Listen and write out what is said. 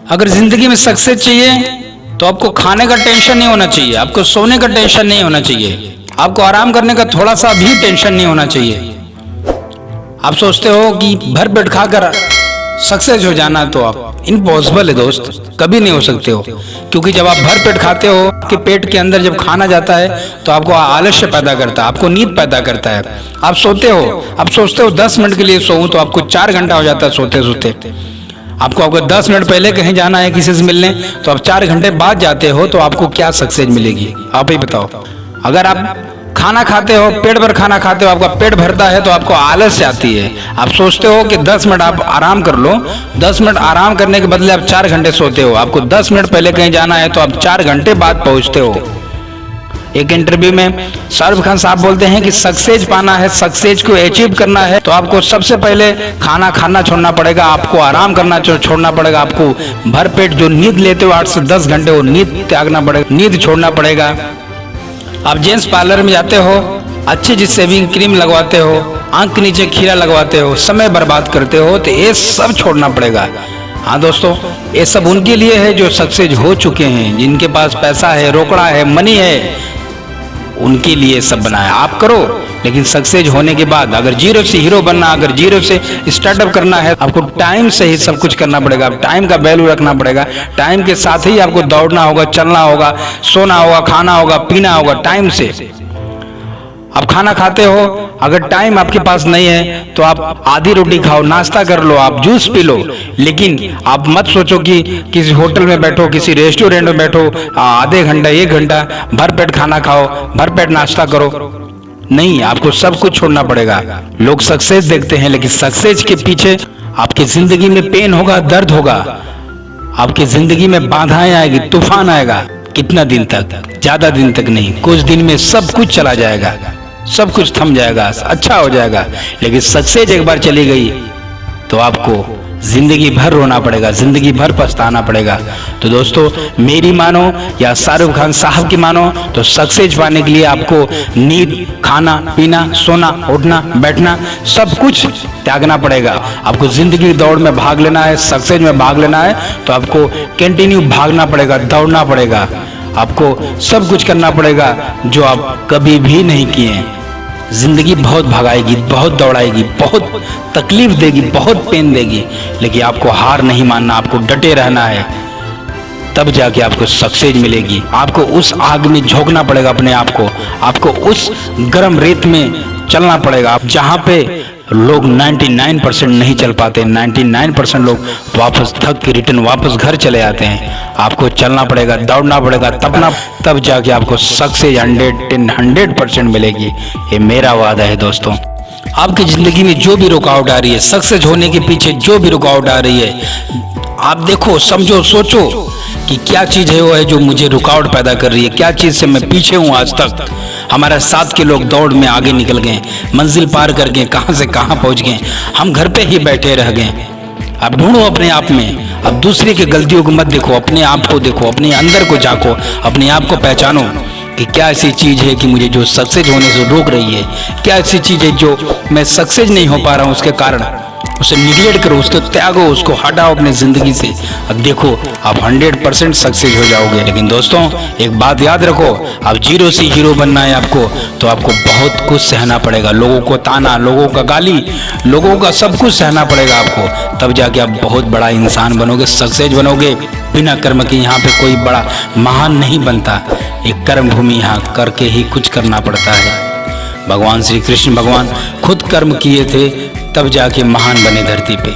अगर जिंदगी में सक्सेस चाहिए तो आपको खाने का टेंशन नहीं होना चाहिए, आपको सोने का टेंशन नहीं होना चाहिए, आपको आराम करने का थोड़ा सा भी टेंशन नहीं होना चाहिए। आप सोचते हो कि भर पेट खाकर सक्सेस हो जाना, तो आप इम्पॉसिबल है दोस्त, कभी नहीं हो सकते हो। क्योंकि जब आप भर पेट खाते हो, आपके पेट के अंदर जब खाना जाता है तो आपको आलस्य पैदा करता है, आपको नींद पैदा करता है। आप सोते हो, आप सोचते हो 10 मिनट के लिए सोऊं तो आपको 4 घंटा हो जाता है सोते सोते। आपको 10 मिनट पहले कहीं जाना है किसी से मिलने, तो आप 4 घंटे बाद जाते हो, तो आपको क्या सक्सेस मिलेगी? आप ही बताओ। अगर आप खाना खाते हो, पेट भर खाना खाते हो, आपका पेट भरता है तो आपको आलस्य आती है। आप सोचते हो कि 10 मिनट आप आराम कर लो, 10 मिनट आराम करने के बदले आप 4 घंटे सोते हो। आपको 10 मिनट पहले कहीं जाना है तो आप 4 घंटे बाद पहुंचते हो। एक इंटरव्यू में शाहरुख खान साहब बोलते हैं कि सक्सेस पाना है, सक्सेस को अचीव करना है तो आपको सबसे पहले खाना खाना छोड़ना पड़ेगा, आपको आराम करना छोड़ना पड़ेगा, आपको भरपेट जो नींद लेते हो 8 से 10 घंटे, वो नींद त्यागना पड़ेगा, नींद छोड़ना पड़ेगा। आप जेंट्स पार्लर में जाते हो, अच्छी जी सेविंग क्रीम लगवाते हो, आंख के नीचे खीरा लगवाते हो, समय बर्बाद करते हो, तो ये सब छोड़ना पड़ेगा। हाँ दोस्तों, ये सब उनके लिए है जो सक्सेस हो चुके हैं, जिनके पास पैसा है, रोकड़ा है, मनी है, उनके लिए सब बनाया। आप करो, लेकिन सक्सेस होने के बाद अगर जीरो से हीरो बनना, अगर जीरो से स्टार्टअप करना है, आपको टाइम से ही सब कुछ करना पड़ेगा। टाइम का वैल्यू रखना पड़ेगा, टाइम के साथ ही आपको दौड़ना होगा, चलना होगा, सोना होगा, खाना होगा, पीना होगा टाइम से। आप खाना खाते हो, अगर टाइम आपके पास नहीं है तो आप आधी रोटी खाओ, नाश्ता कर लो, आप जूस पी लो, लेकिन आप मत सोचो कि किसी होटल में बैठो, किसी रेस्टोरेंट में बैठो, आधे घंटा 1 घंटा भरपेट खाना खाओ, भरपेट नाश्ता करो। नहीं, आपको सब कुछ छोड़ना पड़ेगा। लोग सक्सेस देखते हैं, लेकिन सक्सेस के पीछे आपकी जिंदगी में पेन होगा, दर्द होगा, आपकी जिंदगी में बाधाएं आएगी, तूफान आएगा। कितना दिन तक? ज्यादा दिन तक नहीं, कुछ दिन में सब कुछ चला जाएगा, सब कुछ थम जाएगा, अच्छा हो जाएगा। लेकिन सक्सेस एक बार चली गई तो आपको जिंदगी भर रोना पड़ेगा, जिंदगी भर पछताना पड़ेगा। तो दोस्तों, मेरी मानो या शाहरुख खान साहब की मानो तो सक्सेस पाने के लिए आपको नींद, खाना, पीना, सोना, उठना, बैठना सब कुछ त्यागना पड़ेगा। आपको जिंदगी की दौड़ में भाग लेना है, सक्सेस में भाग लेना है, तो आपको कंटिन्यू भागना पड़ेगा, दौड़ना पड़ेगा, आपको सब कुछ करना पड़ेगा जो आप कभी भी नहीं किए। जिंदगी बहुत भगाएगी, बहुत दौड़ाएगी, बहुत तकलीफ देगी, बहुत पेन देगी, लेकिन आपको हार नहीं मानना, आपको डटे रहना है, तब जाके आपको सक्सेस मिलेगी। आपको उस आग में झोंकना पड़ेगा अपने आप को, आपको उस गर्म रेत में चलना पड़ेगा जहां पे लोग 99% नहीं चल पाते, 99% लोग वापस थक के रिटर्न वापस घर चले जाते हैं। आपको चलना पड़ेगा, दौड़ना पड़ेगा, तब जाके आपको सक्सेस 110% मिलेगी। ये मेरा वादा है दोस्तों। आपकी जिंदगी में जो भी रुकावट आ रही है, सक्सेस होने के पीछे जो भी रुकावट आ रही है, आप देखो, समझो, सोचो कि क्या चीज है वो है जो मुझे रुकावट पैदा कर रही है, क्या चीज से मैं पीछे हूं आज तक। हमारे साथ के लोग दौड़ में आगे निकल गए, मंजिल पार कर गए, कहां से कहां पहुंच गए, हम घर पे ही बैठे रह गए। अब ढूंढो अपने आप में, अब दूसरे की गलतियों को मत देखो, अपने आप को देखो, अपने अंदर को झांको, अपने आप को पहचानो कि क्या ऐसी चीज है कि मुझे जो सक्सेस होने से रोक रही है, क्या ऐसी चीज है जो मैं सक्सेस नहीं हो पा रहा हूं, उसके कारण उसे निगलेक्ट करो, उसको त्यागो, उसको हटाओ अपने जिंदगी से। अब देखो, आप 100% सक्सेस हो जाओगे। लेकिन दोस्तों, एक बात याद रखो, आप जीरो से हीरो बनना है आपको, तो आपको बहुत कुछ सहना पड़ेगा, लोगों को ताना, लोगों का गाली, लोगों का सब कुछ सहना पड़ेगा आपको, तब जाके आप बहुत बड़ा इंसान बनोगे, सक्सेस बनोगे। बिना कर्म के यहाँ पे कोई बड़ा महान नहीं बनता, एक कर्म भूमि यहाँ करके ही कुछ करना पड़ता है। भगवान श्री कृष्ण भगवान खुद कर्म किए थे, तब जाके महान बने धरती पे।